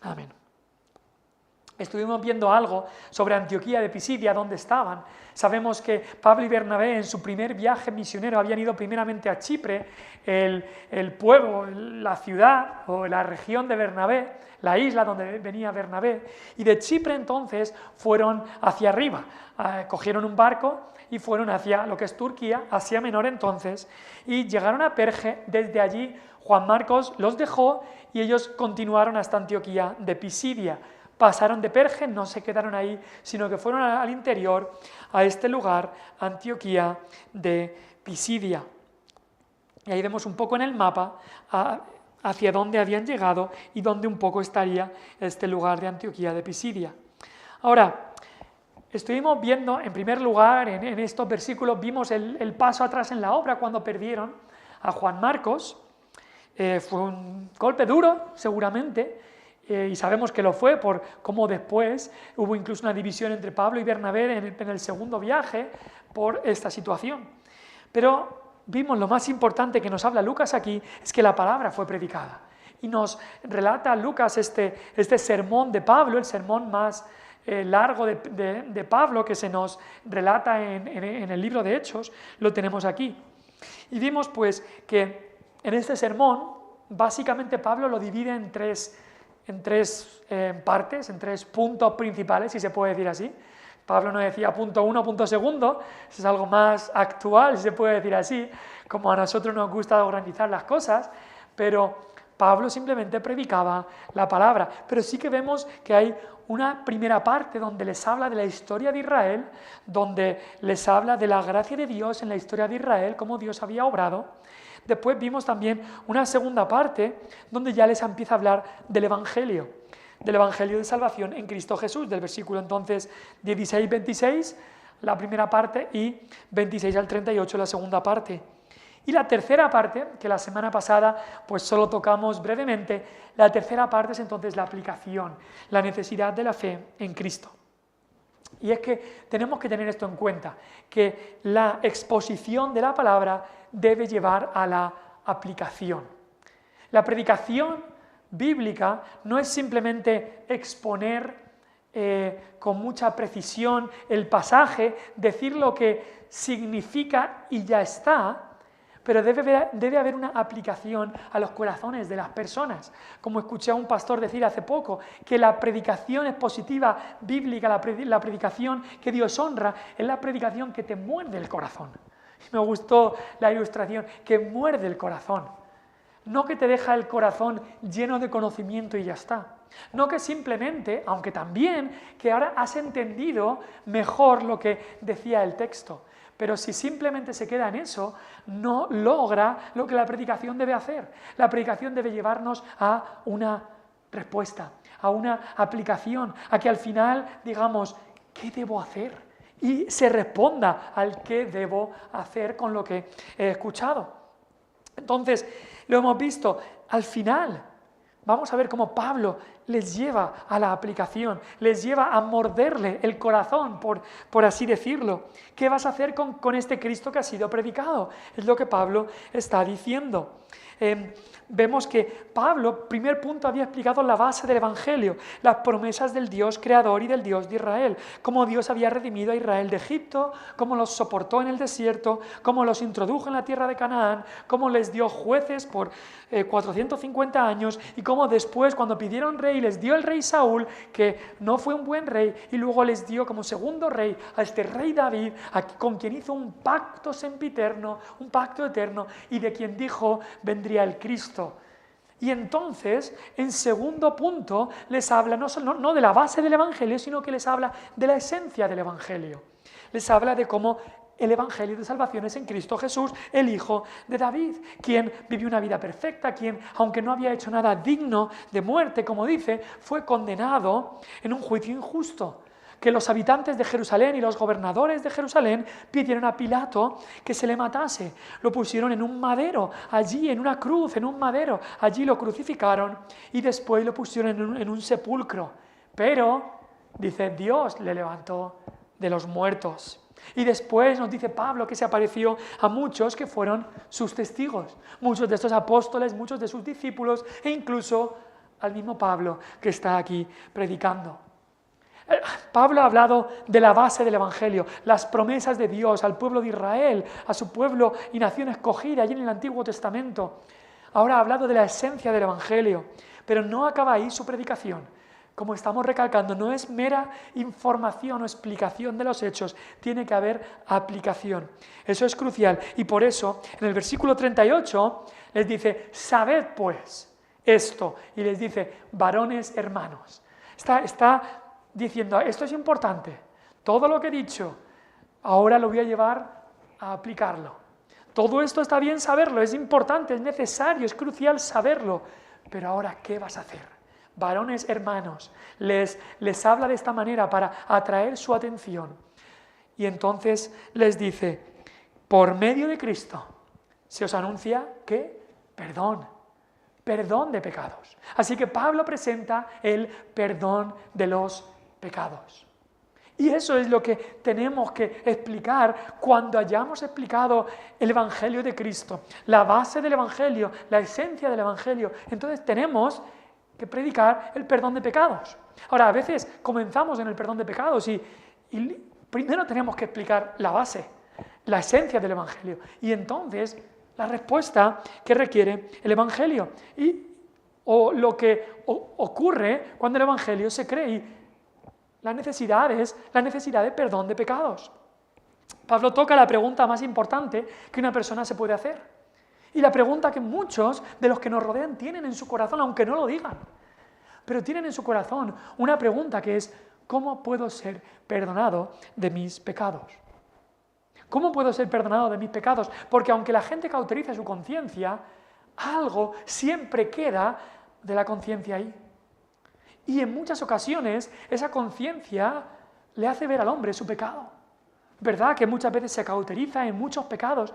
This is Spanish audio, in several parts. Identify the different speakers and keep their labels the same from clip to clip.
Speaker 1: Amén. Estuvimos viendo algo sobre Antioquía de Pisidia, dónde estaban. Sabemos que Pablo y Bernabé en su primer viaje misionero habían ido primeramente a Chipre, el pueblo, la ciudad o la región de Bernabé, la isla donde venía Bernabé, y de Chipre entonces fueron hacia arriba, cogieron un barco y fueron hacia lo que es Turquía, Asia Menor entonces, y llegaron a Perge. Desde allí Juan Marcos los dejó y ellos continuaron hasta Antioquía de Pisidia. Pasaron de Perge, no se quedaron ahí, sino que fueron al interior, a este lugar, Antioquía de Pisidia. Y ahí vemos un poco en el mapa hacia dónde habían llegado y dónde un poco estaría este lugar de Antioquía de Pisidia. Ahora, estuvimos viendo, en primer lugar, en estos versículos, vimos el paso atrás en la obra cuando perdieron a Juan Marcos. Fue un golpe duro, seguramente, y sabemos que lo fue por cómo después hubo incluso una división entre Pablo y Bernabé en el segundo viaje por esta situación. Pero vimos lo más importante que nos habla Lucas aquí, es que la palabra fue predicada. Y nos relata Lucas este sermón de Pablo, el sermón más largo de Pablo que se nos relata en el libro de Hechos, lo tenemos aquí. Y vimos pues que en este sermón, básicamente Pablo lo divide en tres partes, en tres puntos principales, si se puede decir así. Pablo no decía punto 1, punto segundo, eso es algo más actual, si se puede decir así, como a nosotros nos gusta organizar las cosas, pero Pablo simplemente predicaba la palabra. Pero sí que vemos que hay una primera parte donde les habla de la historia de Israel, donde les habla de la gracia de Dios en la historia de Israel, cómo Dios había obrado. Después vimos también una segunda parte donde ya les empieza a hablar del Evangelio de salvación en Cristo Jesús, del versículo entonces 16-26, la primera parte, y 26 al 38, la segunda parte. Y la tercera parte, que la semana pasada pues solo tocamos brevemente, la tercera parte es entonces la aplicación, la necesidad de la fe en Cristo. Y es que tenemos que tener esto en cuenta, que la exposición de la palabra debe llevar a la aplicación. La predicación bíblica no es simplemente exponer con mucha precisión el pasaje, decir lo que significa y ya está, pero debe haber una aplicación a los corazones de las personas. Como escuché a un pastor decir hace poco, que la predicación expositiva bíblica, la predicación que Dios honra, es la predicación que te muerde el corazón. Me gustó la ilustración, que muerde el corazón. No que te deja el corazón lleno de conocimiento y ya está. No que simplemente, aunque también, que ahora has entendido mejor lo que decía el texto. Pero si simplemente se queda en eso, no logra lo que la predicación debe hacer. La predicación debe llevarnos a una respuesta, a una aplicación, a que al final digamos, ¿qué debo hacer? Y se responda al qué debo hacer con lo que he escuchado. Entonces, lo hemos visto, al final vamos a ver cómo Pablo les lleva a la aplicación, les lleva a morderle el corazón, por así decirlo. ¿Qué vas a hacer con este Cristo que ha sido predicado? Es lo que Pablo está diciendo. Vemos que Pablo, primer punto, había explicado la base del Evangelio, las promesas del Dios creador y del Dios de Israel, cómo Dios había redimido a Israel de Egipto, cómo los soportó en el desierto, cómo los introdujo en la tierra de Canaán, cómo les dio jueces por 450 años y cómo después, cuando pidieron rey, les dio el rey Saúl, que no fue un buen rey, y luego les dio como segundo rey a este rey David, con quien hizo un pacto sempiterno, un pacto eterno, y de quien dijo vendría el Cristo. Y entonces, en segundo punto, les habla no de la base del Evangelio, sino que les habla de la esencia del Evangelio. Les habla de cómo el Evangelio de salvación es en Cristo Jesús, el Hijo de David, quien vivió una vida perfecta, quien, aunque no había hecho nada digno de muerte, como dice, fue condenado en un juicio injusto. Que los habitantes de Jerusalén y los gobernadores de Jerusalén pidieron a Pilato que se le matase. Lo pusieron en un madero, allí en una cruz, en un madero. Allí lo crucificaron y después lo pusieron en un sepulcro. Pero, dice, Dios le levantó de los muertos. Y después nos dice Pablo que se apareció a muchos que fueron sus testigos. Muchos de estos apóstoles, muchos de sus discípulos e incluso al mismo Pablo que está aquí predicando. Pablo ha hablado de la base del Evangelio, las promesas de Dios al pueblo de Israel, a su pueblo y nación escogida allí en el Antiguo Testamento. Ahora ha hablado de la esencia del Evangelio, pero no acaba ahí su predicación. Como estamos recalcando, no es mera información o explicación de los hechos, tiene que haber aplicación. Eso es crucial y por eso en el versículo 38 les dice, sabed pues esto, y les dice, varones hermanos. Está diciendo, esto es importante, todo lo que he dicho, ahora lo voy a llevar a aplicarlo. Todo esto está bien saberlo, es importante, es necesario, es crucial saberlo, pero ahora, ¿qué vas a hacer? Varones hermanos, les habla de esta manera para atraer su atención. Y entonces les dice, por medio de Cristo se os anuncia que perdón de pecados. Así que Pablo presenta el perdón de los pecados. Y eso es lo que tenemos que explicar cuando hayamos explicado el Evangelio de Cristo, la base del Evangelio, la esencia del Evangelio. Entonces tenemos que predicar el perdón de pecados. Ahora, a veces comenzamos en el perdón de pecados y primero tenemos que explicar la base, la esencia del Evangelio. Y entonces la respuesta que requiere el Evangelio o lo que ocurre cuando el Evangelio se cree y la necesidad es la necesidad de perdón de pecados. Pablo toca la pregunta más importante que una persona se puede hacer. Y la pregunta que muchos de los que nos rodean tienen en su corazón, aunque no lo digan. Pero tienen en su corazón una pregunta que es, ¿cómo puedo ser perdonado de mis pecados? ¿Cómo puedo ser perdonado de mis pecados? Porque aunque la gente cauteriza su conciencia, algo siempre queda de la conciencia ahí. Y en muchas ocasiones esa conciencia le hace ver al hombre su pecado. ¿Verdad? Que muchas veces se cauteriza en muchos pecados,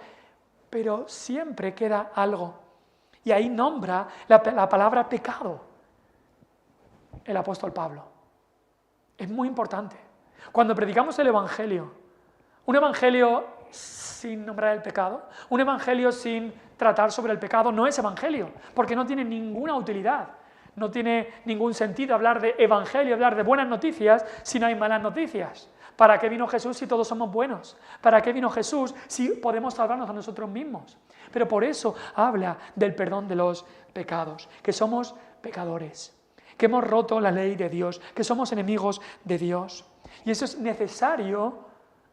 Speaker 1: pero siempre queda algo. Y ahí nombra la palabra pecado el apóstol Pablo. Es muy importante. Cuando predicamos el Evangelio, un Evangelio sin nombrar el pecado, un Evangelio sin tratar sobre el pecado no es Evangelio, porque no tiene ninguna utilidad. No tiene ningún sentido hablar de evangelio, hablar de buenas noticias si no hay malas noticias. ¿Para qué vino Jesús si todos somos buenos? ¿Para qué vino Jesús si podemos salvarnos a nosotros mismos? Pero por eso habla del perdón de los pecados, que somos pecadores, que hemos roto la ley de Dios, que somos enemigos de Dios. Y eso es necesario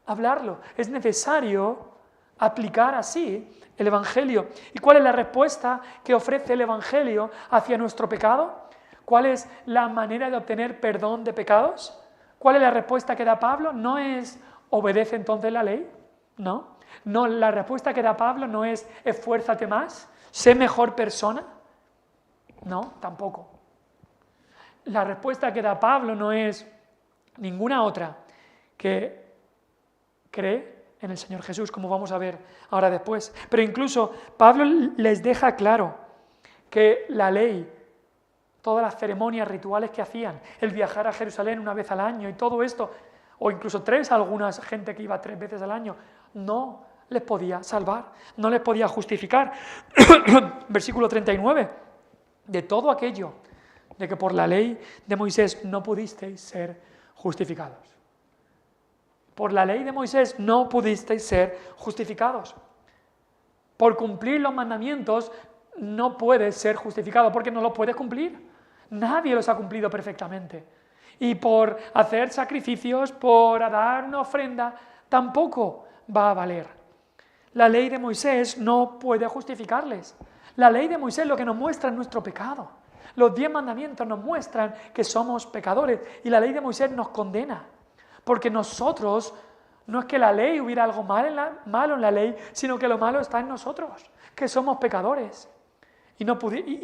Speaker 1: hablarlo, es necesario aplicar así el Evangelio. ¿Y cuál es la respuesta que ofrece el Evangelio hacia nuestro pecado? ¿Cuál es la manera de obtener perdón de pecados? ¿Cuál es la respuesta que da Pablo? ¿No es obedece entonces la ley? No. No, la respuesta que da Pablo no es esfuérzate más, sé mejor persona. No, tampoco. La respuesta que da Pablo no es ninguna otra que cree en el Señor Jesús, como vamos a ver ahora después. Pero incluso Pablo les deja claro que la ley, todas las ceremonias rituales que hacían, el viajar a Jerusalén una vez al año y todo esto, o incluso algunas gente que iba 3 veces al año, no les podía salvar, no les podía justificar. Versículo 39, de todo aquello de que por la ley de Moisés no pudisteis ser justificados. Por la ley de Moisés no pudisteis ser justificados. Por cumplir los mandamientos no puedes ser justificado porque no los puedes cumplir. Nadie los ha cumplido perfectamente. Y por hacer sacrificios, por dar una ofrenda, tampoco va a valer. La ley de Moisés no puede justificarles. La ley de Moisés lo que nos muestra es nuestro pecado. Los 10 mandamientos nos muestran que somos pecadores y la ley de Moisés nos condena. Porque nosotros, no es que la ley hubiera algo malo en la ley, sino que lo malo está en nosotros, que somos pecadores y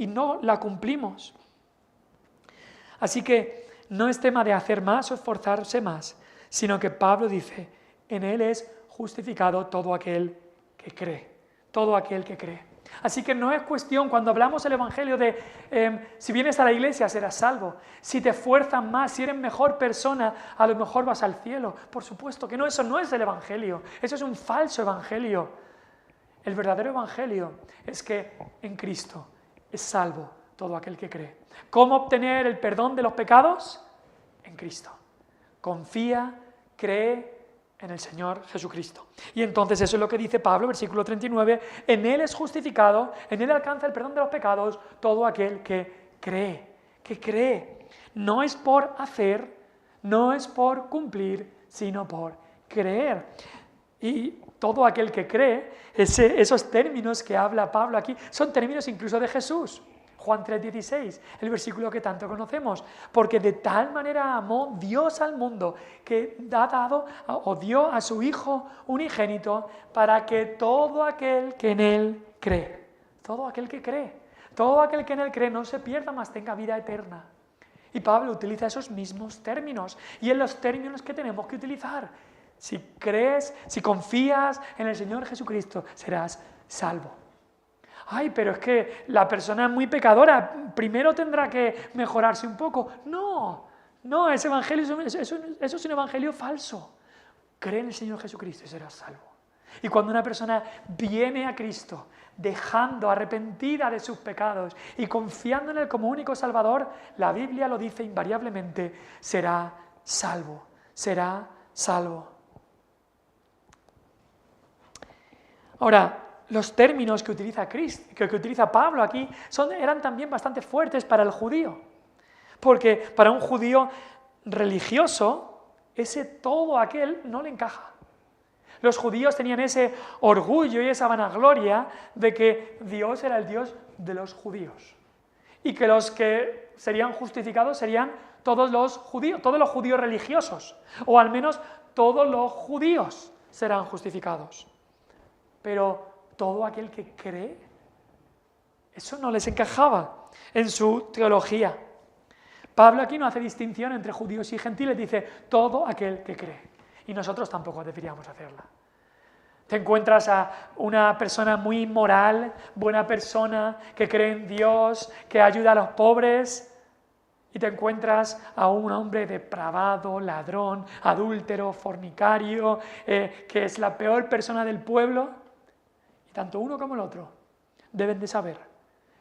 Speaker 1: no la cumplimos. Así que no es tema de hacer más o esforzarse más, sino que Pablo dice, en él es justificado todo aquel que cree, todo aquel que cree. Así que no es cuestión, cuando hablamos el Evangelio de si vienes a la iglesia serás salvo, si te esfuerzas más, si eres mejor persona, a lo mejor vas al cielo. Por supuesto que no, eso no es el Evangelio, eso es un falso Evangelio. El verdadero Evangelio es que en Cristo es salvo todo aquel que cree. ¿Cómo obtener el perdón de los pecados? En Cristo. Confía, cree en el Señor Jesucristo. Y entonces eso es lo que dice Pablo, versículo 39, en Él es justificado, en Él alcanza el perdón de los pecados todo aquel que cree. Que cree. No es por hacer, no es por cumplir, sino por creer. Y todo aquel que cree, esos términos que habla Pablo aquí, son términos incluso de Jesús. Juan 3:16, el versículo que tanto conocemos. Porque de tal manera amó Dios al mundo que ha dado o dio a su Hijo unigénito para que todo aquel que en Él cree, todo aquel que cree, todo aquel que en Él cree no se pierda, mas tenga vida eterna. Y Pablo utiliza esos mismos términos y en los términos que tenemos que utilizar. Si crees, si confías en el Señor Jesucristo, serás salvo. Ay, pero es que la persona es muy pecadora, primero tendrá que mejorarse un poco. No, ese evangelio, eso es un evangelio falso. Cree en el Señor Jesucristo y serás salvo. Y cuando una persona viene a Cristo, dejando arrepentida de sus pecados y confiando en Él como único Salvador, la Biblia lo dice invariablemente, será salvo, será salvo. Ahora, los términos que utiliza Pablo aquí eran también bastante fuertes para el judío, porque para un judío religioso, ese todo aquel no le encaja. Los judíos tenían ese orgullo y esa vanagloria de que Dios era el Dios de los judíos y que los que serían justificados serían todos los judíos religiosos, o al menos todos los judíos serán justificados. Pero todo aquel que cree, eso no les encajaba en su teología. Pablo aquí no hace distinción entre judíos y gentiles, dice todo aquel que cree. Y nosotros tampoco deberíamos hacerla. Te encuentras a una persona muy moral, buena persona, que cree en Dios, que ayuda a los pobres, y te encuentras a un hombre depravado, ladrón, adúltero, fornicario, que es la peor persona del pueblo. Y tanto uno como el otro deben de saber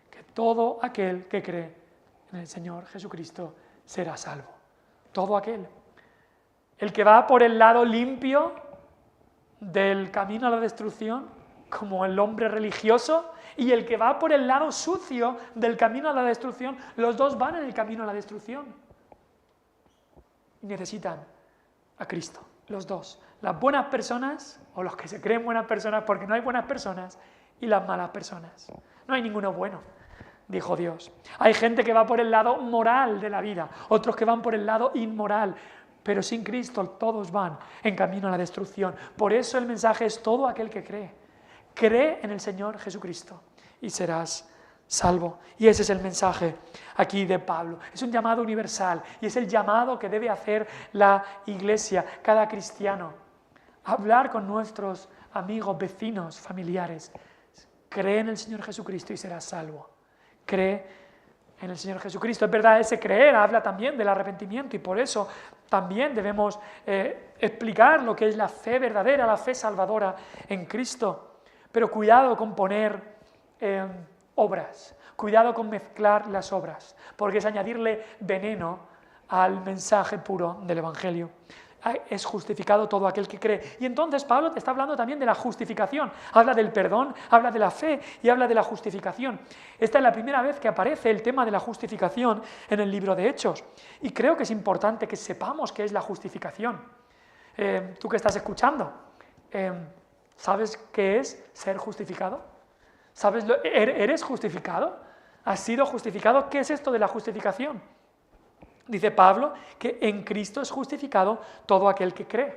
Speaker 1: que todo aquel que cree en el Señor Jesucristo será salvo. Todo aquel. El que va por el lado limpio del camino a la destrucción, como el hombre religioso, y el que va por el lado sucio del camino a la destrucción, los dos van en el camino a la destrucción. Y necesitan a Cristo, los dos. Las buenas personas, o los que se creen buenas personas, porque no hay buenas personas, y las malas personas. No hay ninguno bueno, dijo Dios. Hay gente que va por el lado moral de la vida, otros que van por el lado inmoral, pero sin Cristo todos van en camino a la destrucción. Por eso el mensaje es todo aquel que cree. Cree en el Señor Jesucristo y serás salvo. Y ese es el mensaje aquí de Pablo. Es un llamado universal y es el llamado que debe hacer la iglesia, cada cristiano. Hablar con nuestros amigos, vecinos, familiares. Cree en el Señor Jesucristo y serás salvo. Cree en el Señor Jesucristo. Es verdad, ese creer habla también del arrepentimiento y por eso también debemos explicar lo que es la fe verdadera, la fe salvadora en Cristo. Pero cuidado con poner obras, cuidado con mezclar las obras, porque es añadirle veneno al mensaje puro del Evangelio. Es justificado todo aquel que cree. Y entonces Pablo te está hablando también de la justificación. Habla del perdón, habla de la fe y habla de la justificación. Esta es la primera vez que aparece el tema de la justificación en el libro de Hechos. Y creo que es importante que sepamos qué es la justificación. Tú que estás escuchando, ¿sabes qué es ser justificado? ¿Sabes ¿Eres justificado? ¿Has sido justificado? ¿Qué es esto de la justificación? Dice Pablo que en Cristo es justificado todo aquel que cree.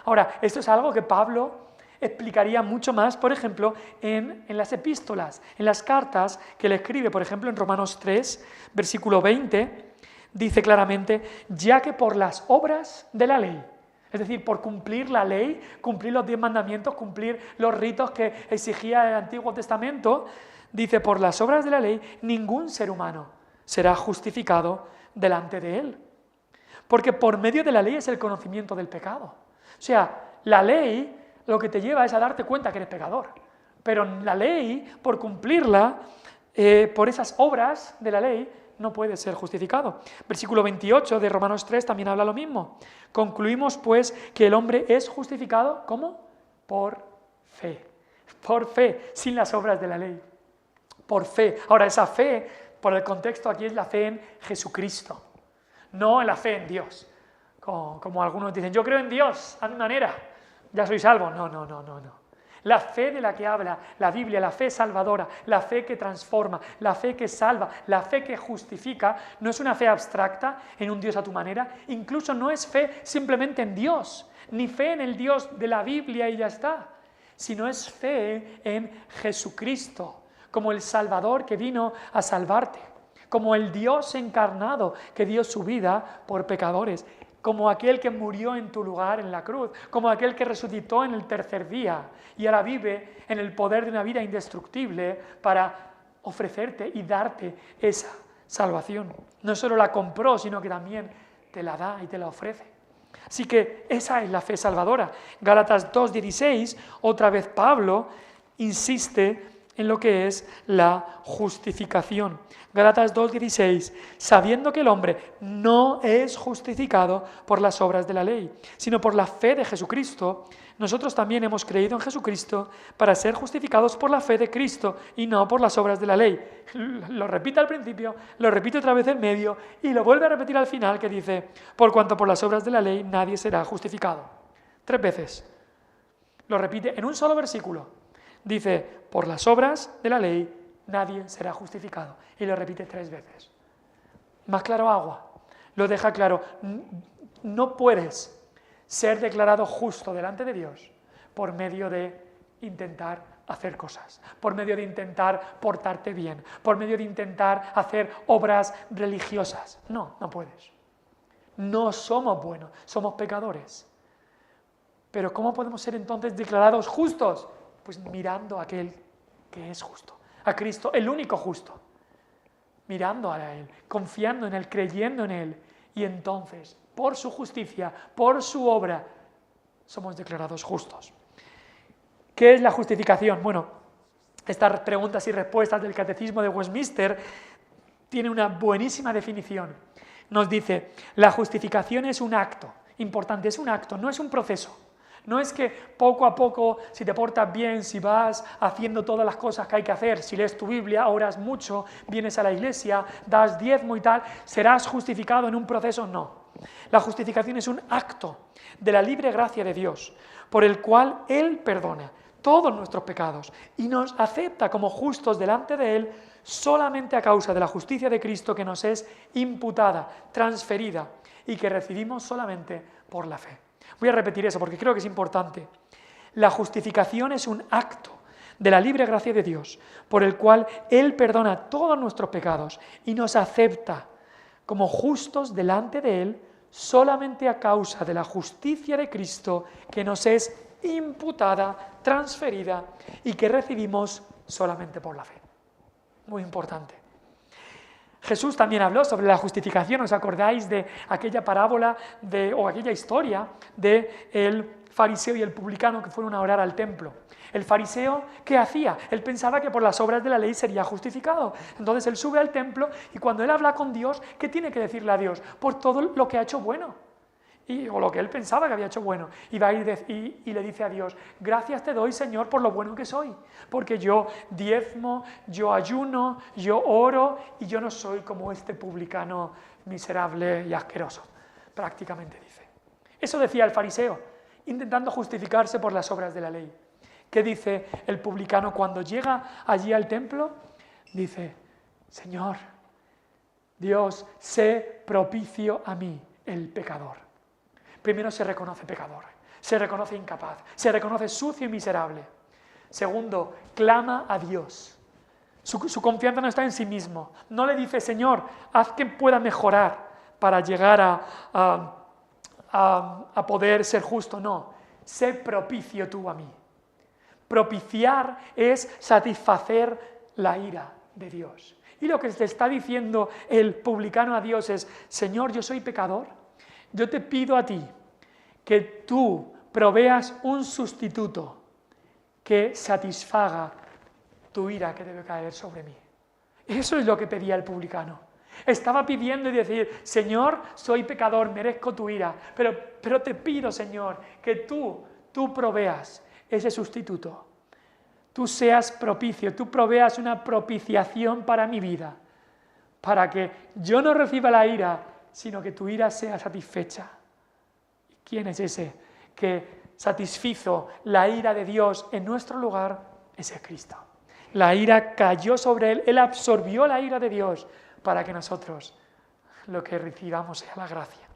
Speaker 1: Ahora, esto es algo que Pablo explicaría mucho más, por ejemplo, en las epístolas, en las cartas que le escribe. Por ejemplo, en Romanos 3, versículo 20, dice claramente, ya que por las obras de la ley, es decir, por cumplir la ley, cumplir los 10 mandamientos, cumplir los ritos que exigía el Antiguo Testamento, dice, por las obras de la ley, ningún ser humano será justificado delante de él. Porque por medio de la ley es el conocimiento del pecado. O sea, la ley lo que te lleva es a darte cuenta que eres pecador. Pero la ley, por cumplirla, por esas obras de la ley no puede ser justificado. Versículo 28 de Romanos 3 también habla lo mismo. Concluimos pues que el hombre es justificado, ¿cómo? Por fe. Por fe, sin las obras de la ley. Por fe. Ahora, esa fe, por el contexto aquí, es la fe en Jesucristo, no en la fe en Dios. Como algunos dicen, yo creo en Dios, a mi manera, ya soy salvo. No. La fe de la que habla la Biblia, la fe salvadora, la fe que transforma, la fe que salva, la fe que justifica, no es una fe abstracta en un Dios a tu manera, incluso no es fe simplemente en Dios, ni fe en el Dios de la Biblia y ya está, sino es fe en Jesucristo, como el Salvador que vino a salvarte, como el Dios encarnado que dio su vida por pecadores, como aquel que murió en tu lugar en la cruz, como aquel que resucitó en el tercer día y ahora vive en el poder de una vida indestructible para ofrecerte y darte esa salvación. No solo la compró, sino que también te la da y te la ofrece. Así que esa es la fe salvadora. Gálatas 2:16, otra vez Pablo insiste en lo que es la justificación. Gálatas 2:16, sabiendo que el hombre no es justificado por las obras de la ley, sino por la fe de Jesucristo, nosotros también hemos creído en Jesucristo para ser justificados por la fe de Cristo y no por las obras de la ley. Lo repite al principio, lo repite otra vez en medio y lo vuelve a repetir al final, que dice, por cuanto por las obras de la ley nadie será justificado. 3 veces. Lo repite en un solo versículo. Dice, por las obras de la ley nadie será justificado. Y lo repite 3 veces. Más claro agua. Lo deja claro. No puedes ser declarado justo delante de Dios por medio de intentar hacer cosas, por medio de intentar portarte bien, por medio de intentar hacer obras religiosas. No puedes. No somos buenos, somos pecadores. Pero ¿cómo podemos ser entonces declarados justos? Pues mirando a aquel que es justo, a Cristo, el único justo. Mirando a Él, confiando en Él, creyendo en Él. Y entonces, por su justicia, por su obra, somos declarados justos. ¿Qué es la justificación? Bueno, estas preguntas y respuestas del Catecismo de Westminster tienen una buenísima definición. Nos dice, la justificación es un acto, importante, es un acto, no es un proceso. No es que poco a poco, si te portas bien, si vas haciendo todas las cosas que hay que hacer, si lees tu Biblia, oras mucho, vienes a la iglesia, das diezmo y tal, serás justificado en un proceso. No. La justificación es un acto de la libre gracia de Dios, por el cual Él perdona todos nuestros pecados y nos acepta como justos delante de Él solamente a causa de la justicia de Cristo que nos es imputada, transferida y que recibimos solamente por la fe. Voy a repetir eso porque creo que es importante. La justificación es un acto de la libre gracia de Dios, por el cual Él perdona todos nuestros pecados y nos acepta como justos delante de Él solamente a causa de la justicia de Cristo que nos es imputada, transferida y que recibimos solamente por la fe. Muy importante. Jesús también habló sobre la justificación. ¿Os acordáis de aquella parábola o aquella historia del fariseo y el publicano que fueron a orar al templo? El fariseo, ¿qué hacía? Él pensaba que por las obras de la ley sería justificado. Entonces él sube al templo y cuando él habla con Dios, ¿qué tiene que decirle a Dios? Por todo lo que ha hecho bueno. O lo que él pensaba que había hecho bueno. Y va y le dice a Dios, gracias te doy, Señor, por lo bueno que soy. Porque yo diezmo, yo ayuno, yo oro y yo no soy como este publicano miserable y asqueroso. Prácticamente dice. Eso decía el fariseo, intentando justificarse por las obras de la ley. ¿Qué dice el publicano cuando llega allí al templo? Dice, Señor, Dios, sé propicio a mí, el pecador. Primero se reconoce pecador, se reconoce incapaz, se reconoce sucio y miserable. Segundo, clama a Dios. Su confianza no está en sí mismo. No le dice, Señor, haz que pueda mejorar para llegar a poder ser justo. No, sé propicio tú a mí. Propiciar es satisfacer la ira de Dios. Y lo que te está diciendo el publicano a Dios es, Señor, yo soy pecador. Yo te pido a ti que tú proveas un sustituto que satisfaga tu ira que debe caer sobre mí. Eso es lo que pedía el publicano. Estaba pidiendo y decir, Señor, soy pecador, merezco tu ira, pero te pido, Señor, que tú proveas ese sustituto. Tú seas propicio, tú proveas una propiciación para mi vida, para que yo no reciba la ira, sino que tu ira sea satisfecha. ¿Quién es ese que satisfizo la ira de Dios en nuestro lugar? Ese es Cristo. La ira cayó sobre él, él absorbió la ira de Dios para que nosotros lo que recibamos sea la gracia.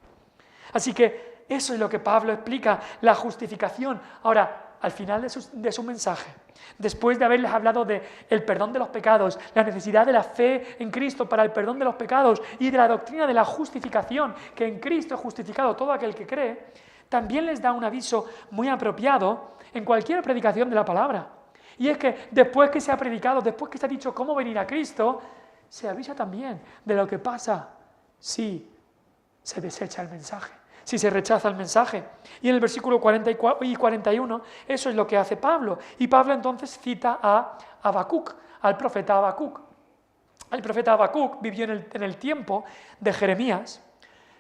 Speaker 1: Así que eso es lo que Pablo explica, la justificación. Ahora, al final de su mensaje, después de haberles hablado del perdón de los pecados, la necesidad de la fe en Cristo para el perdón de los pecados y de la doctrina de la justificación, que en Cristo es justificado todo aquel que cree, también les da un aviso muy apropiado en cualquier predicación de la palabra. Y es que después que se ha predicado, después que se ha dicho cómo venir a Cristo, se avisa también de lo que pasa si se desecha el mensaje, si se rechaza el mensaje. Y en el versículo 44 y 41, eso es lo que hace Pablo. Y Pablo entonces cita a Habacuc, al profeta Habacuc. El profeta Habacuc vivió en el tiempo de Jeremías.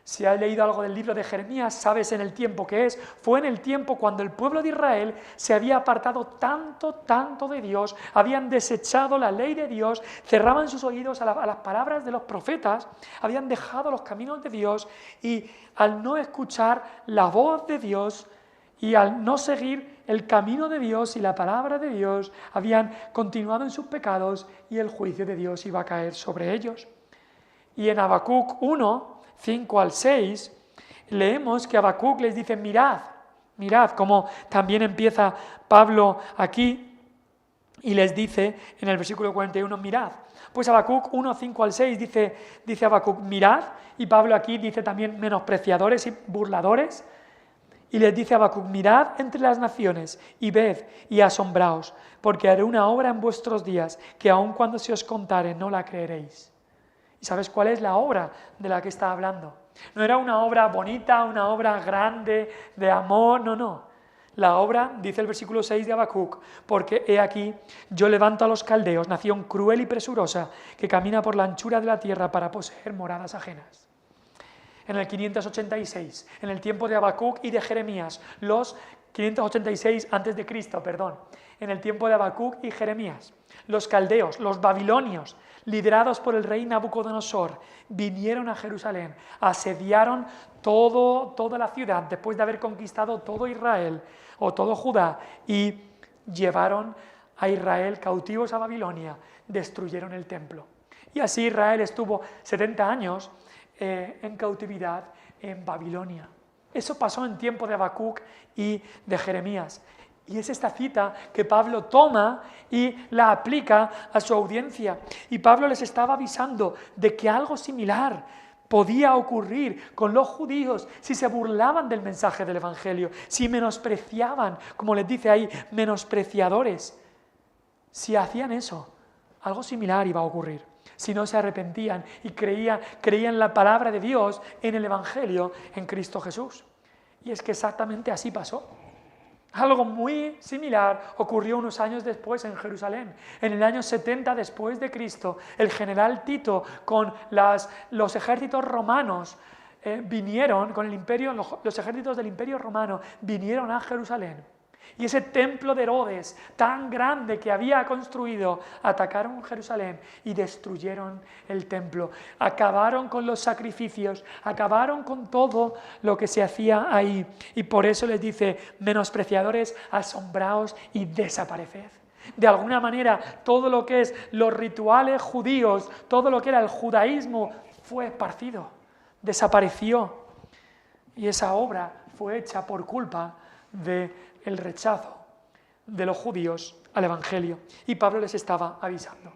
Speaker 1: Si has leído algo del libro de Jeremías, sabes en el tiempo que es. Fue en el tiempo cuando el pueblo de Israel se había apartado tanto de Dios, habían desechado la ley de Dios, cerraban sus oídos a las palabras de los profetas, habían dejado los caminos de Dios y al no escuchar la voz de Dios y al no seguir el camino de Dios y la palabra de Dios, habían continuado en sus pecados y el juicio de Dios iba a caer sobre ellos. Y en Habacuc 1, 5 al 6, leemos que Habacuc les dice, mirad, como también empieza Pablo aquí y les dice en el versículo 41, mirad. Pues Habacuc 1, 5 al 6 dice Habacuc, mirad, y Pablo aquí dice también menospreciadores y burladores, y les dice Habacuc, mirad entre las naciones y ved y asombraos, porque haré una obra en vuestros días que aun cuando se os contare no la creeréis. ¿Y sabes cuál es la obra de la que está hablando? No era una obra bonita, una obra grande, de amor, no. La obra, dice el versículo 6 de Habacuc, porque he aquí, yo levanto a los caldeos, nación cruel y presurosa, que camina por la anchura de la tierra para poseer moradas ajenas. En el 586, en el tiempo de Habacuc y de Jeremías, los 586 a.C., en el tiempo de Habacuc y Jeremías, los caldeos, los babilonios, liderados por el rey Nabucodonosor, vinieron a Jerusalén, asediaron toda la ciudad después de haber conquistado todo Israel o todo Judá y llevaron a Israel cautivos a Babilonia, destruyeron el templo. Y así Israel estuvo 70 años en cautividad en Babilonia. Eso pasó en tiempo de Habacuc y de Jeremías. Y es esta cita que Pablo toma y la aplica a su audiencia. Y Pablo les estaba avisando de que algo similar podía ocurrir con los judíos si se burlaban del mensaje del Evangelio, si menospreciaban, como les dice ahí, menospreciadores. Si hacían eso, algo similar iba a ocurrir. Si no se arrepentían y creían la palabra de Dios en el Evangelio, en Cristo Jesús. Y es que exactamente así pasó. Algo muy similar ocurrió unos años después en Jerusalén. En el año 70 después de Cristo, el general Tito con los ejércitos romanos vinieron, con el imperio, los ejércitos del imperio romano vinieron a Jerusalén. Y ese templo de Herodes, tan grande que había construido, atacaron Jerusalén y destruyeron el templo. Acabaron con los sacrificios, acabaron con todo lo que se hacía ahí. Y por eso les dice, menospreciadores, asombraos y desapareced. De alguna manera, todo lo que es los rituales judíos, todo lo que era el judaísmo, fue esparcido, desapareció. Y esa obra fue hecha por culpa del rechazo de los judíos al Evangelio. Y Pablo les estaba avisando.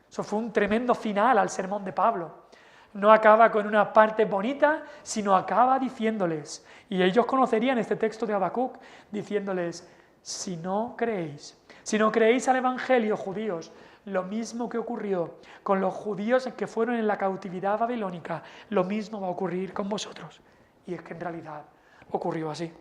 Speaker 1: Eso fue un tremendo final al sermón de Pablo. No acaba con una parte bonita, sino acaba diciéndoles, y ellos conocerían este texto de Habacuc, diciéndoles, si no creéis al Evangelio, judíos, lo mismo que ocurrió con los judíos que fueron en la cautividad babilónica, lo mismo va a ocurrir con vosotros. Y es que en realidad ocurrió así.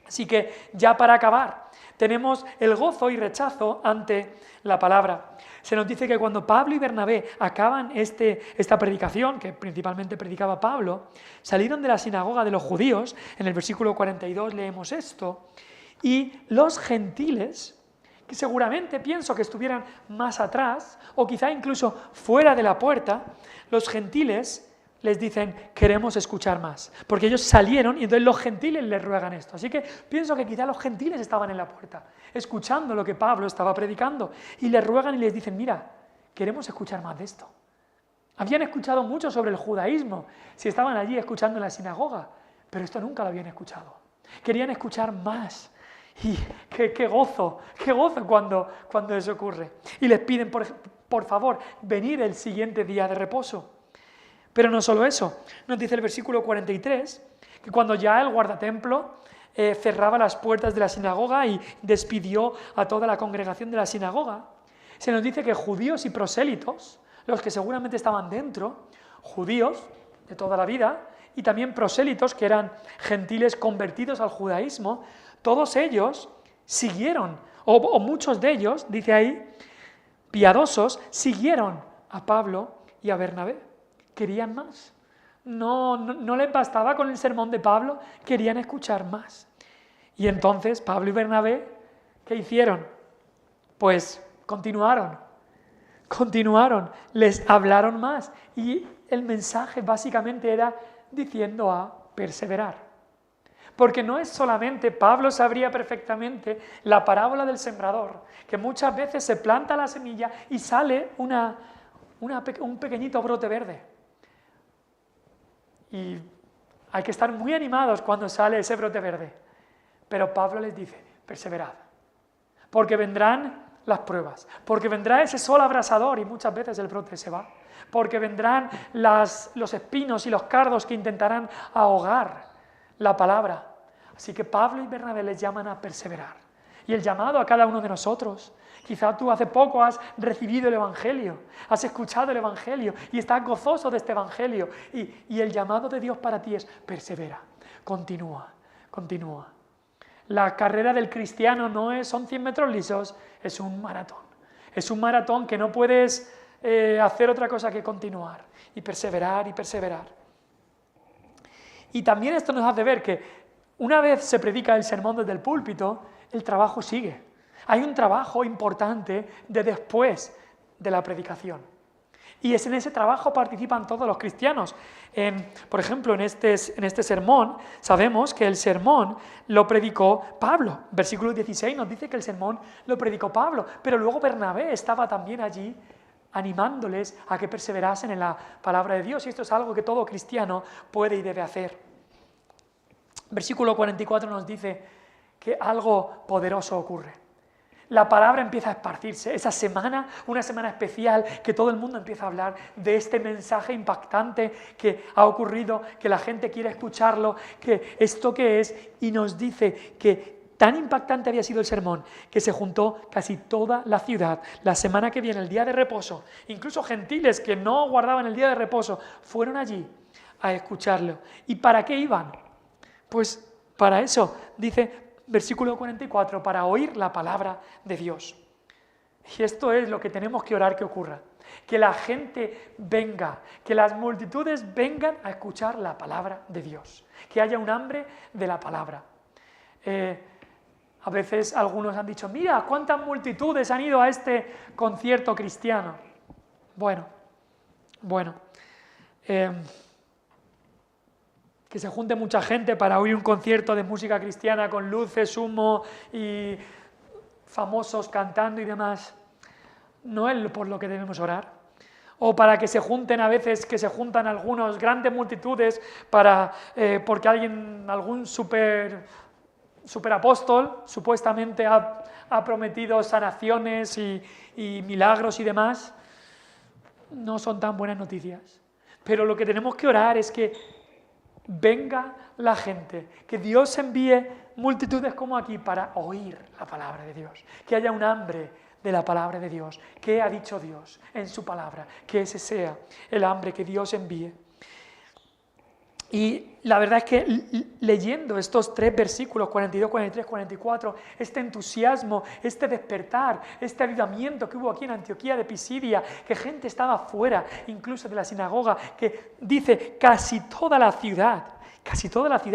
Speaker 1: Así que ya para acabar, tenemos el gozo y rechazo ante la palabra. Se nos dice que cuando Pablo y Bernabé acaban esta predicación, que principalmente predicaba Pablo, salieron de la sinagoga de los judíos, en el versículo 42 leemos esto, y los gentiles, que seguramente pienso que estuvieran más atrás, o quizá incluso fuera de la puerta, los gentiles les dicen, queremos escuchar más. Porque ellos salieron y entonces los gentiles les ruegan esto. Así que pienso que quizá los gentiles estaban en la puerta, escuchando lo que Pablo estaba predicando, y les ruegan y les dicen, mira, queremos escuchar más de esto. Habían escuchado mucho sobre el judaísmo, si estaban allí escuchando en la sinagoga, pero esto nunca lo habían escuchado. Querían escuchar más. Y qué gozo cuando eso ocurre. Y les piden, por favor, venir el siguiente día de reposo. Pero no solo eso, nos dice el versículo 43, que cuando ya el guardatemplo cerraba las puertas de la sinagoga y despidió a toda la congregación de la sinagoga, se nos dice que judíos y prosélitos, los que seguramente estaban dentro, judíos de toda la vida, y también prosélitos, que eran gentiles convertidos al judaísmo, todos ellos siguieron, o muchos de ellos, dice ahí, piadosos, siguieron a Pablo y a Bernabé. Querían más. No les bastaba con el sermón de Pablo, querían escuchar más. Y entonces Pablo y Bernabé, ¿qué hicieron? Pues continuaron, les hablaron más. Y el mensaje básicamente era diciendo a perseverar. Porque no es solamente, Pablo sabría perfectamente la parábola del sembrador, que muchas veces se planta la semilla y sale un pequeñito brote verde. Y hay que estar muy animados cuando sale ese brote verde. Pero Pablo les dice, perseverad, porque vendrán las pruebas, porque vendrá ese sol abrasador y muchas veces el brote se va, porque vendrán los espinos y los cardos que intentarán ahogar la palabra. Así que Pablo y Bernabé les llaman a perseverar. Y el llamado a cada uno de nosotros, quizá tú hace poco has recibido el Evangelio, has escuchado el Evangelio y estás gozoso de este Evangelio. Y el llamado de Dios para ti es persevera, continúa. La carrera del cristiano no son 100 metros lisos, es un maratón. Es un maratón que no puedes hacer otra cosa que continuar y perseverar. Y también esto nos hace ver que una vez se predica el sermón desde el púlpito, el trabajo sigue. Hay un trabajo importante de después de la predicación. Y en ese trabajo participan todos los cristianos. Por ejemplo, en este sermón, sabemos que el sermón lo predicó Pablo. Versículo 16 nos dice que el sermón lo predicó Pablo, pero luego Bernabé estaba también allí animándoles a que perseverasen en la palabra de Dios. Y esto es algo que todo cristiano puede y debe hacer. Versículo 44 nos dice que algo poderoso ocurre. La palabra empieza a esparcirse. Esa semana, una semana especial, que todo el mundo empieza a hablar de este mensaje impactante que ha ocurrido, que la gente quiere escucharlo, que esto que es, y nos dice que tan impactante había sido el sermón, que se juntó casi toda la ciudad. La semana que viene, el día de reposo, incluso gentiles que no guardaban el día de reposo, fueron allí a escucharlo. ¿Y para qué iban? Pues para eso, dice versículo 44, para oír la palabra de Dios. Y esto es lo que tenemos que orar que ocurra. Que la gente venga, que las multitudes vengan a escuchar la palabra de Dios. Que haya un hambre de la palabra. A veces algunos han dicho, mira, cuántas multitudes han ido a este concierto cristiano. Bueno. Que se junte mucha gente para oír un concierto de música cristiana con luces, humo y famosos cantando y demás, no es por lo que debemos orar. O para que se junten a veces, que se juntan algunos grandes multitudes porque algún superapóstol supuestamente ha prometido sanaciones y milagros y demás, no son tan buenas noticias. Pero lo que tenemos que orar es que venga la gente, que Dios envíe multitudes como aquí para oír la palabra de Dios, que haya un hambre de la palabra de Dios, que ha dicho Dios en su palabra, que ese sea el hambre que Dios envíe. Y la verdad es que leyendo estos 3 versículos, 42, 43, 44, este entusiasmo, este despertar, este avivamiento que hubo aquí en Antioquía de Pisidia, que gente estaba fuera, incluso de la sinagoga, que dice casi toda la ciudad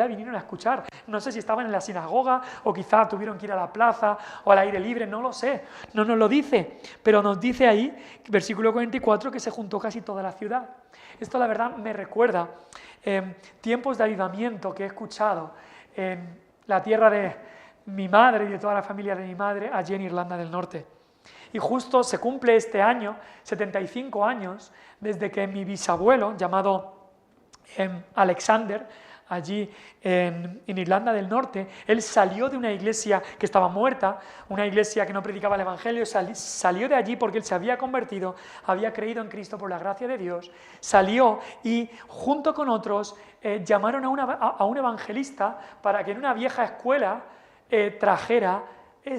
Speaker 1: vinieron a escuchar. No sé si estaban en la sinagoga o quizá tuvieron que ir a la plaza o al aire libre, no lo sé, no nos lo dice, pero nos dice ahí, versículo 44, que se juntó casi toda la ciudad. Esto la verdad me recuerda tiempos de avivamiento que he escuchado en la tierra de mi madre y de toda la familia de mi madre allí en Irlanda del Norte. Y justo se cumple este año, 75 años, desde que mi bisabuelo, llamado Alexander, allí en Irlanda del Norte, él salió de una iglesia que estaba muerta, una iglesia que no predicaba el Evangelio, salió de allí porque él se había convertido, había creído en Cristo por la gracia de Dios, salió y junto con otros llamaron a un evangelista para que en una vieja escuela trajera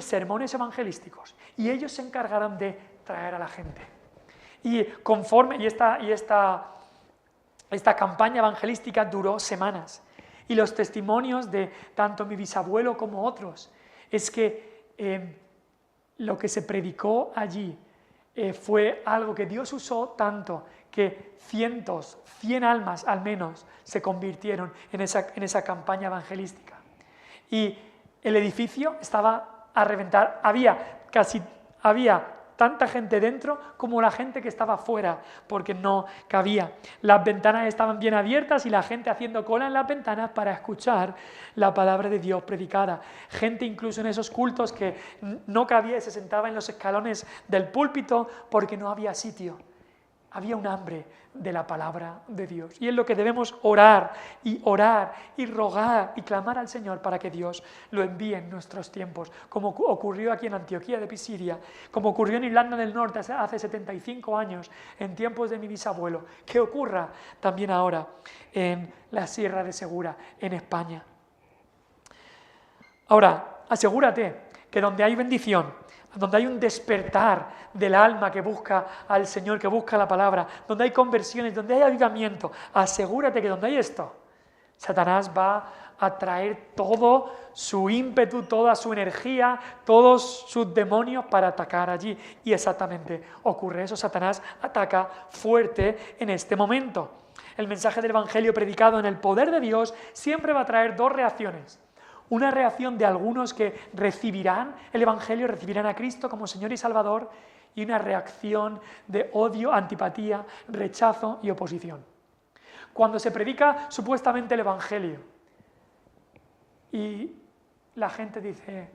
Speaker 1: sermones evangelísticos, y ellos se encargaron de traer a la gente. Y esta campaña evangelística duró semanas, y los testimonios de tanto mi bisabuelo como otros es que lo que se predicó allí fue algo que Dios usó tanto que 100 almas al menos se convirtieron en esa campaña evangelística. Y el edificio estaba a reventar, había tanta gente dentro como la gente que estaba fuera, porque no cabía. Las ventanas estaban bien abiertas y la gente haciendo cola en las ventanas para escuchar la palabra de Dios predicada. Gente incluso en esos cultos que no cabía y se sentaba en los escalones del púlpito porque no había sitio. Había un hambre de la palabra de Dios. Y es lo que debemos orar y rogar y clamar al Señor para que Dios lo envíe en nuestros tiempos, como ocurrió aquí en Antioquía de Pisidia, como ocurrió en Irlanda del Norte hace 75 años, en tiempos de mi bisabuelo, que ocurra también ahora en la Sierra de Segura, en España. Ahora, asegúrate que donde hay bendición, donde hay un despertar del alma que busca al Señor, que busca la palabra, donde hay conversiones, donde hay avivamiento, asegúrate que donde hay esto, Satanás va a traer todo su ímpetu, toda su energía, todos sus demonios para atacar allí. Y exactamente ocurre eso, Satanás ataca fuerte en este momento. El mensaje del Evangelio predicado en el poder de Dios siempre va a traer 2 reacciones. Una reacción de algunos que recibirán el Evangelio, recibirán a Cristo como Señor y Salvador, y una reacción de odio, antipatía, rechazo y oposición. Cuando se predica supuestamente el Evangelio y la gente dice,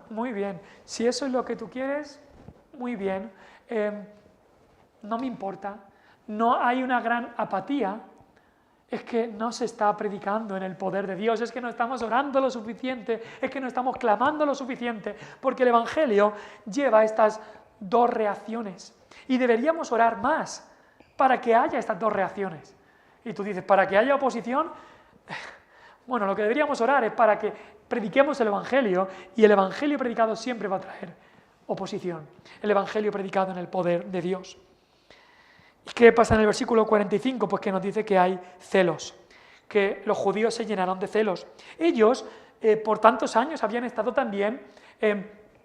Speaker 1: muy bien, si eso es lo que tú quieres, muy bien, no me importa, no hay una gran apatía, es que no se está predicando en el poder de Dios, es que no estamos orando lo suficiente, es que no estamos clamando lo suficiente, porque el Evangelio lleva estas 2 reacciones y deberíamos orar más para que haya estas 2 reacciones. Y tú dices, ¿para que haya oposición? Bueno, lo que deberíamos orar es para que prediquemos el Evangelio, y el Evangelio predicado siempre va a traer oposición, el Evangelio predicado en el poder de Dios. ¿Y qué pasa en el versículo 45? Pues que nos dice que hay celos, que los judíos se llenaron de celos. Ellos, por tantos años, habían estado también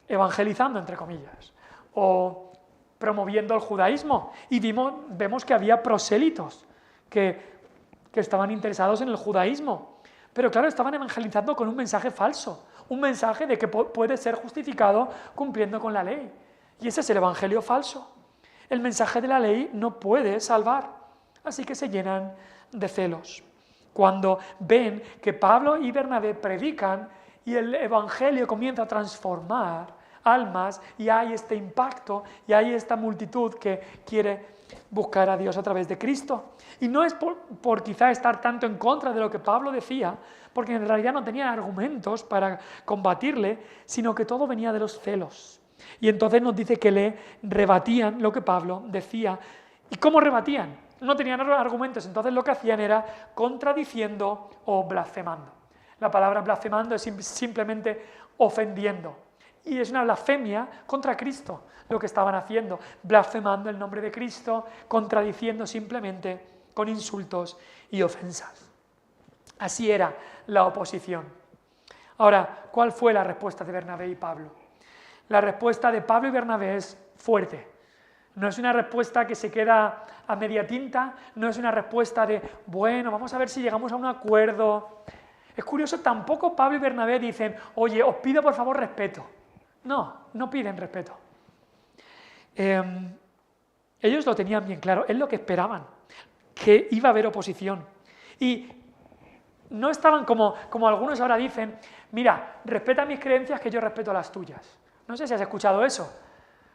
Speaker 1: evangelizando, entre comillas, o promoviendo el judaísmo. Y vemos que había prosélitos que estaban interesados en el judaísmo. Pero claro, estaban evangelizando con un mensaje falso, un mensaje de que puede ser justificado cumpliendo con la ley. Y ese es el evangelio falso. El mensaje de la ley no puede salvar, así que se llenan de celos. Cuando ven que Pablo y Bernabé predican y el Evangelio comienza a transformar almas y hay este impacto y hay esta multitud que quiere buscar a Dios a través de Cristo. Y no es por quizá estar tanto en contra de lo que Pablo decía, porque en realidad no tenían argumentos para combatirle, sino que todo venía de los celos. Y entonces nos dice que le rebatían lo que Pablo decía. ¿Y cómo rebatían? No tenían argumentos, entonces lo que hacían era contradiciendo o blasfemando. La palabra blasfemando es simplemente ofendiendo. Y es una blasfemia contra Cristo lo que estaban haciendo, blasfemando el nombre de Cristo, contradiciendo simplemente con insultos y ofensas. Así era la oposición. Ahora, ¿cuál fue la respuesta de Bernabé y Pablo? La respuesta de Pablo y Bernabé es fuerte. No es una respuesta que se queda a media tinta, no es una respuesta de, bueno, vamos a ver si llegamos a un acuerdo. Es curioso, tampoco Pablo y Bernabé dicen, oye, os pido por favor respeto. No, no piden respeto. Ellos lo tenían bien claro, es lo que esperaban, que iba a haber oposición. Y no estaban como algunos ahora dicen, mira, respeta mis creencias que yo respeto las tuyas. No sé si has escuchado eso,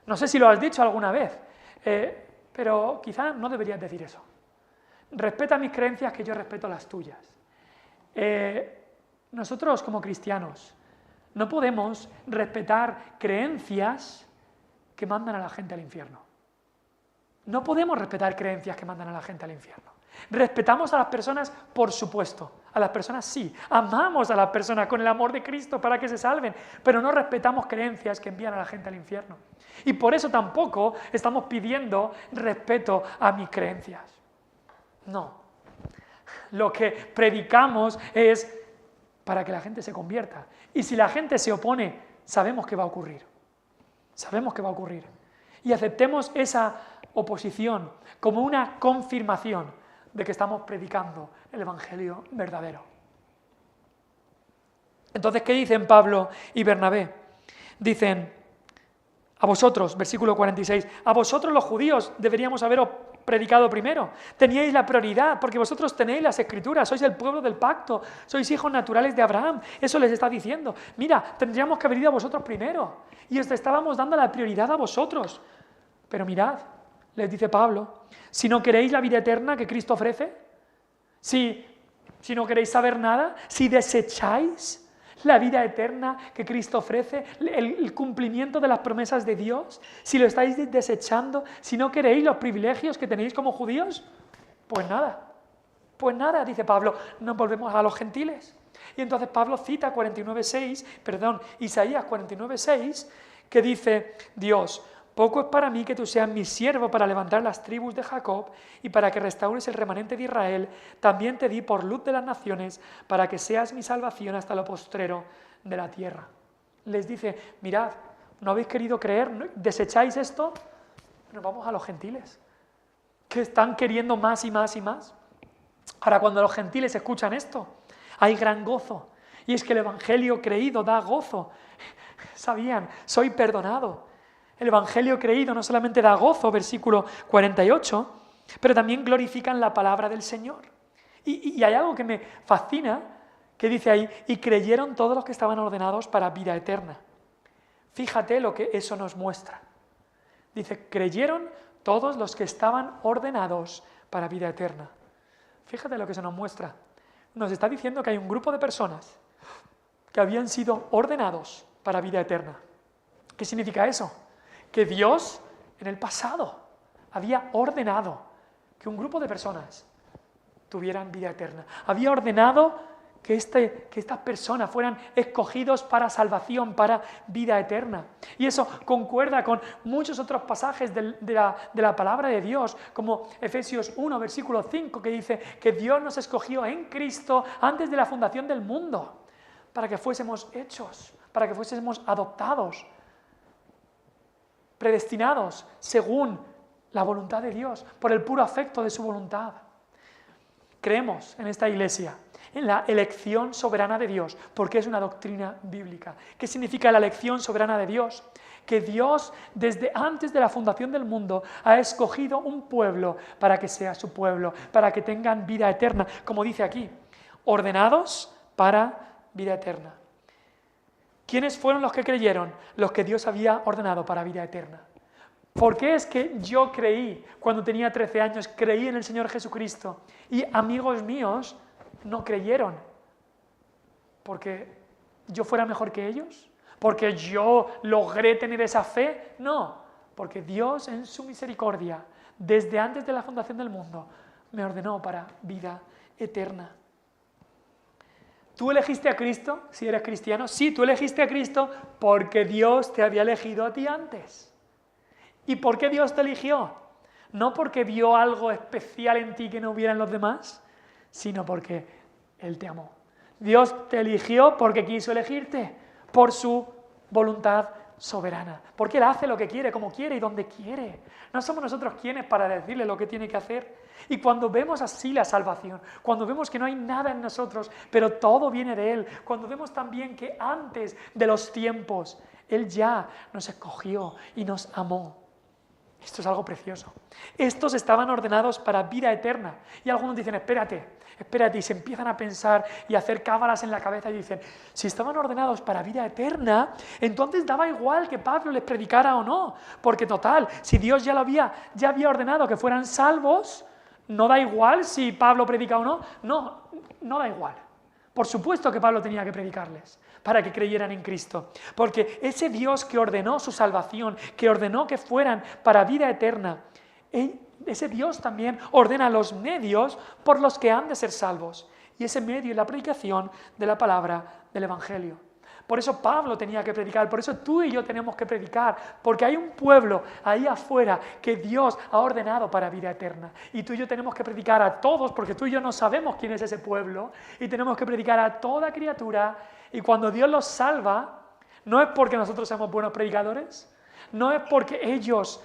Speaker 1: no sé si lo has dicho alguna vez, pero quizás no deberías decir eso. Respeta mis creencias que yo respeto las tuyas. Nosotros como cristianos no podemos respetar creencias que mandan a la gente al infierno. No podemos respetar creencias que mandan a la gente al infierno. Respetamos a las personas, por supuesto. A las personas sí. Amamos a las personas con el amor de Cristo para que se salven. Pero no respetamos creencias que envían a la gente al infierno. Y por eso tampoco estamos pidiendo respeto a mis creencias. No. Lo que predicamos es para que la gente se convierta. Y si la gente se opone, sabemos que va a ocurrir. Sabemos que va a ocurrir. Y aceptemos esa oposición como una confirmación de que estamos predicando el Evangelio verdadero. Entonces, ¿qué dicen Pablo y Bernabé? Dicen, a vosotros, versículo 46, a vosotros los judíos deberíamos haberos predicado primero. Teníais la prioridad, porque vosotros tenéis las Escrituras, sois el pueblo del pacto, sois hijos naturales de Abraham. Eso les está diciendo. Mira, tendríamos que haber ido a vosotros primero. Y os estábamos dando la prioridad a vosotros. Pero mirad, les dice Pablo, si no queréis la vida eterna que Cristo ofrece, si no queréis saber nada, si desecháis la vida eterna que Cristo ofrece, el cumplimiento de las promesas de Dios, si lo estáis desechando, si no queréis los privilegios que tenéis como judíos, pues nada, dice Pablo, nos volvemos a los gentiles. Y entonces Pablo cita Isaías 49:6, que dice, Dios, poco es para mí que tú seas mi siervo para levantar las tribus de Jacob y para que restaures el remanente de Israel. También te di por luz de las naciones para que seas mi salvación hasta lo postrero de la tierra. Les dice, mirad, ¿no habéis querido creer? ¿Desecháis esto? Nos vamos a los gentiles, que están queriendo más y más y más. Ahora, cuando los gentiles escuchan esto, hay gran gozo. Y es que el Evangelio creído da gozo. Sabían, soy perdonado. El Evangelio creído no solamente da gozo, versículo 48, pero también glorifican la palabra del Señor. Y hay algo que me fascina, que dice ahí, y creyeron todos los que estaban ordenados para vida eterna. Fíjate lo que eso nos muestra. Dice, creyeron todos los que estaban ordenados para vida eterna. Fíjate lo que eso nos muestra. Nos está diciendo que hay un grupo de personas que habían sido ordenados para vida eterna. ¿Qué significa eso? Que Dios en el pasado había ordenado que un grupo de personas tuvieran vida eterna. Había ordenado que estas personas fueran escogidos para salvación, para vida eterna. Y eso concuerda con muchos otros pasajes de la palabra de Dios, como Efesios 1, versículo 5, que dice que Dios nos escogió en Cristo antes de la fundación del mundo, para que fuésemos hechos, para que fuésemos adoptados, predestinados según la voluntad de Dios, por el puro afecto de su voluntad. Creemos en esta iglesia, en la elección soberana de Dios, porque es una doctrina bíblica. ¿Qué significa la elección soberana de Dios? Que Dios, desde antes de la fundación del mundo, ha escogido un pueblo para que sea su pueblo, para que tengan vida eterna, como dice aquí, ordenados para vida eterna. ¿Quiénes fueron los que creyeron? Los que Dios había ordenado para vida eterna. ¿Por qué es que yo creí, cuando tenía 13 años, creí en el Señor Jesucristo y amigos míos no creyeron? ¿Porque yo fuera mejor que ellos? ¿Porque yo logré tener esa fe? No, porque Dios en su misericordia, desde antes de la fundación del mundo, me ordenó para vida eterna. ¿Tú elegiste a Cristo si eres cristiano? Sí, tú elegiste a Cristo porque Dios te había elegido a ti antes. ¿Y por qué Dios te eligió? No porque vio algo especial en ti que no hubiera en los demás, sino porque Él te amó. Dios te eligió porque quiso elegirte, por su voluntad soberana. Porque Él hace lo que quiere, como quiere y donde quiere. No somos nosotros quienes para decirle lo que tiene que hacer. Y cuando vemos así la salvación, cuando vemos que no hay nada en nosotros, pero todo viene de Él, cuando vemos también que antes de los tiempos, Él ya nos escogió y nos amó. Esto es algo precioso. Estos estaban ordenados para vida eterna. Y algunos dicen, espérate, y se empiezan a pensar y a hacer cábalas en la cabeza y dicen, si estaban ordenados para vida eterna, entonces daba igual que Pablo les predicara o no, porque total, si Dios ya había ordenado que fueran salvos, no da igual si Pablo predica o no, no da igual. Por supuesto que Pablo tenía que predicarles para que creyeran en Cristo, porque ese Dios que ordenó su salvación, que ordenó que fueran para vida eterna, ese Dios también ordena los medios por los que han de ser salvos, y ese medio es la predicación de la palabra del Evangelio. Por eso Pablo tenía que predicar, por eso tú y yo tenemos que predicar, porque hay un pueblo ahí afuera que Dios ha ordenado para vida eterna. Y tú y yo tenemos que predicar a todos, porque tú y yo no sabemos quién es ese pueblo, y tenemos que predicar a toda criatura, y cuando Dios los salva, no es porque nosotros seamos buenos predicadores, no es porque ellos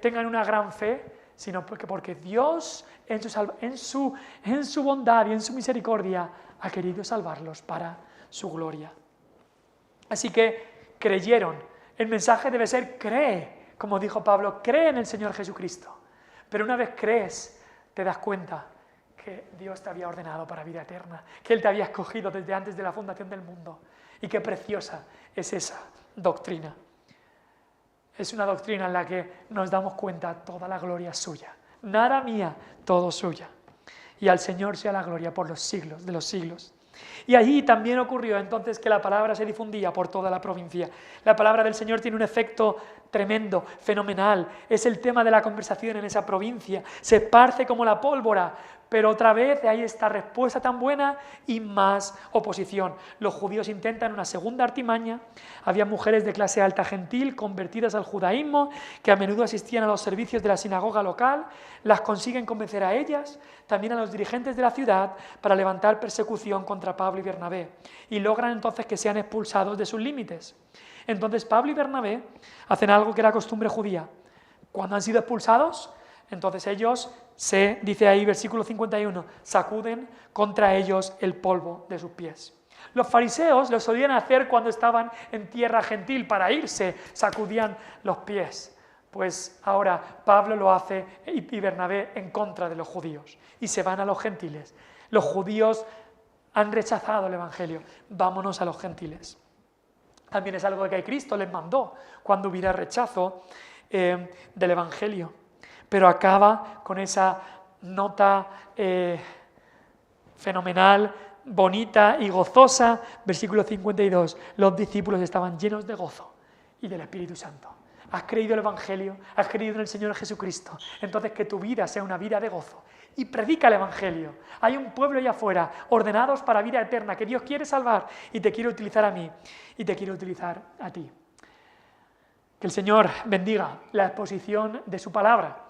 Speaker 1: tengan una gran fe, sino porque Dios en su bondad y en su misericordia ha querido salvarlos para su gloria. Así que creyeron. El mensaje debe ser cree, como dijo Pablo, cree en el Señor Jesucristo. Pero una vez crees, te das cuenta que Dios te había ordenado para vida eterna, que Él te había escogido desde antes de la fundación del mundo. Y qué preciosa es esa doctrina. Es una doctrina en la que nos damos cuenta, toda la gloria es suya. Nada mía, todo suya. Y al Señor sea la gloria por los siglos de los siglos. Y allí también ocurrió entonces que la palabra se difundía por toda la provincia. La palabra del Señor tiene un efecto tremendo, fenomenal. Es el tema de la conversación en esa provincia. Se esparce como la pólvora, pero otra vez hay esta respuesta tan buena y más oposición. Los judíos intentan una segunda artimaña. Había mujeres de clase alta gentil convertidas al judaísmo que a menudo asistían a los servicios de la sinagoga local. Las consiguen convencer a ellas, también a los dirigentes de la ciudad, para levantar persecución contra Pablo y Bernabé. Y logran entonces que sean expulsados de sus límites. Entonces Pablo y Bernabé hacen algo que era costumbre judía. Cuando han sido expulsados, entonces ellos dice ahí versículo 51, sacuden contra ellos el polvo de sus pies. Los fariseos lo solían hacer cuando estaban en tierra gentil para irse, sacudían los pies. Pues ahora Pablo lo hace y Bernabé en contra de los judíos y se van a los gentiles. Los judíos han rechazado el Evangelio, vámonos a los gentiles. También es algo que Cristo les mandó cuando hubiera rechazo del Evangelio. Pero acaba con esa nota fenomenal, bonita y gozosa, versículo 52. Los discípulos estaban llenos de gozo y del Espíritu Santo. Has creído el Evangelio, has creído en el Señor Jesucristo. Entonces que tu vida sea una vida de gozo. Y predica el Evangelio. Hay un pueblo allá afuera, ordenados para vida eterna, que Dios quiere salvar y te quiere utilizar a mí y te quiere utilizar a ti. Que el Señor bendiga la exposición de su palabra